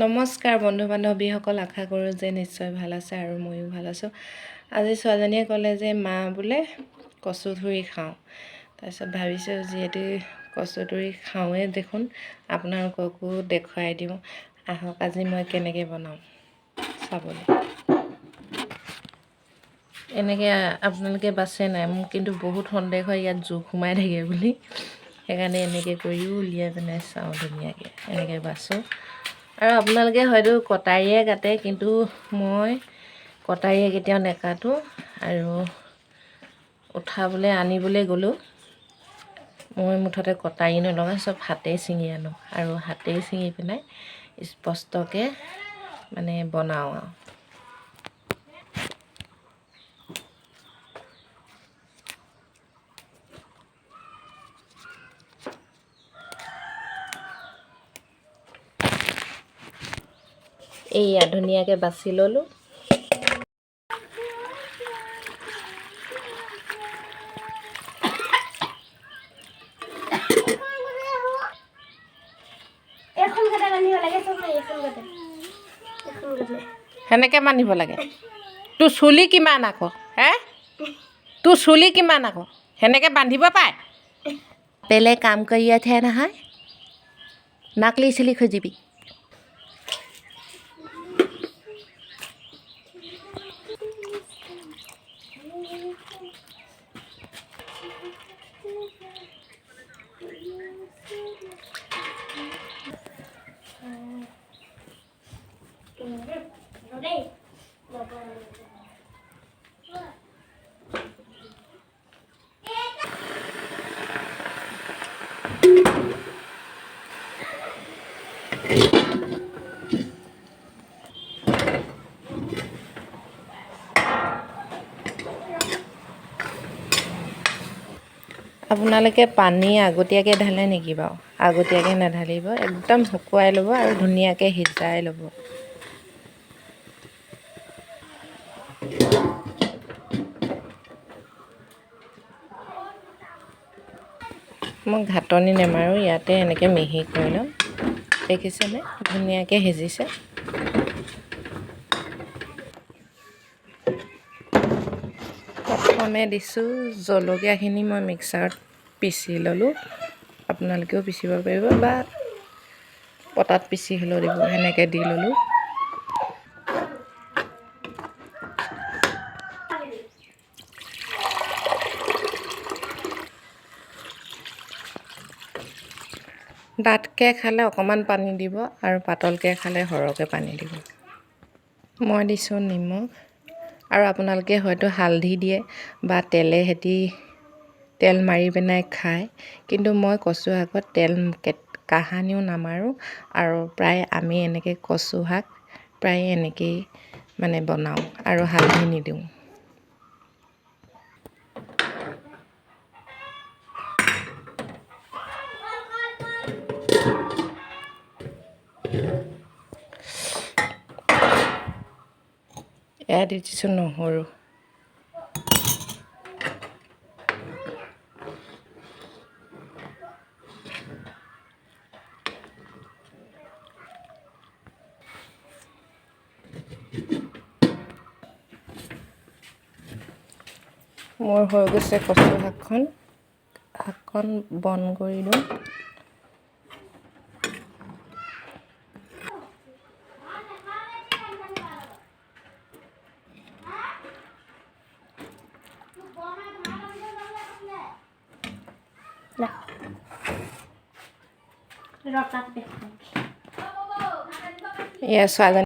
নমস্কাৰ বন্ধু বান্ধৱীসকল, আশা কৰোঁ যে নিশ্চয় ভাল আছে আৰু ময়ো ভাল আছোঁ। আজি ছোৱালীজনীয়ে ক'লে যে মা বোলে কচুথুৰি খাওঁ। তাৰপিছত ভাবিছোঁ যিহেতু কচুথুৰি খাওঁৱেই দেখোন, আপোনালোককো দেখুৱাই দিওঁ। আহক আজি মই কেনেকৈ বনাওঁ চাবলৈ। এনেকৈ আপোনালোকে বাছে নাই? মোক কিন্তু বহুত সন্দেহ হয় ইয়াত জোক সোমাই থাকে বুলি, সেইকাৰণে এনেকৈ কৰিও উলিয়াই পেলাই চাওঁ ধুনীয়াকৈ। এনেকৈ বাছোঁ আৰু আপোনালোকে হয়তো কটাৰীয়ে কাটে, কিন্তু মই কটাৰীয়ে কেতিয়াও নেকাটো। আৰু উঠাবলৈ আনিবলৈ গ'লোঁ মই মুঠতে কটাৰী নলগাই চব হাতেই ছিঙি আনো আৰু হাতেই ছিঙি পেলাই স্পষ্টকৈ মানে বনাওঁ আৰু। এইয়া ধুনীয়াকৈ বাছি ল'লোঁ। সেনেকৈ বান্ধিব লাগে। তোৰ চুলি কিমান আকৌ? তোৰ চুলি কিমান আকৌ? সেনেকৈ বান্ধিব পায়? পেলে কাম কৰি আছে নহয়, নকলি চুলি খুজিবি। আপোনালোকে পানী আগতীয়াকৈ ঢালে নেকি বাৰু? আগতীয়াকৈ নাঢালিব, একদম শুকুৱাই ল'ব আৰু ধুনীয়াকৈ সিজাই ল'ব। মই ঘাটনি নেমাৰোঁ, ইয়াতে এনেকৈ মিহি কৰি ল'ম। দেখিছেনে ধুনীয়াকৈ সিজিছে। প্ৰথমে দিছোঁ জলকীয়াখিনি মই মিক্সাৰত পিচি ল'লোঁ। আপোনালোকেও পিচিব পাৰিব বা পটাত পিচি হ'লেও দিব, সেনেকৈ দি ল'লোঁ। ডাঠকৈ খালে অকণমান পানী দিব আৰু পাতলকৈ খালে সৰহকৈ পানী দিব। মই দিছোঁ নিমখ আৰু আপোনালোকে হয়তো হালধি দিয়ে বা তেল মাৰি পেলাই খায়, কিন্তু মই কচু শাকত তেল কাহানিও নামাৰোঁ আৰু প্ৰায় আমি এনেকৈ কচু শাক প্ৰায় এনেকৈয়ে মানে বনাওঁ আৰু হালধি নিদিওঁ। এয়া দি দিছোঁ নহৰু। মোৰ হৈ গৈছে কচু শাকখন বন্ধ কৰি দিওঁ। এয়া ছোৱালীজনী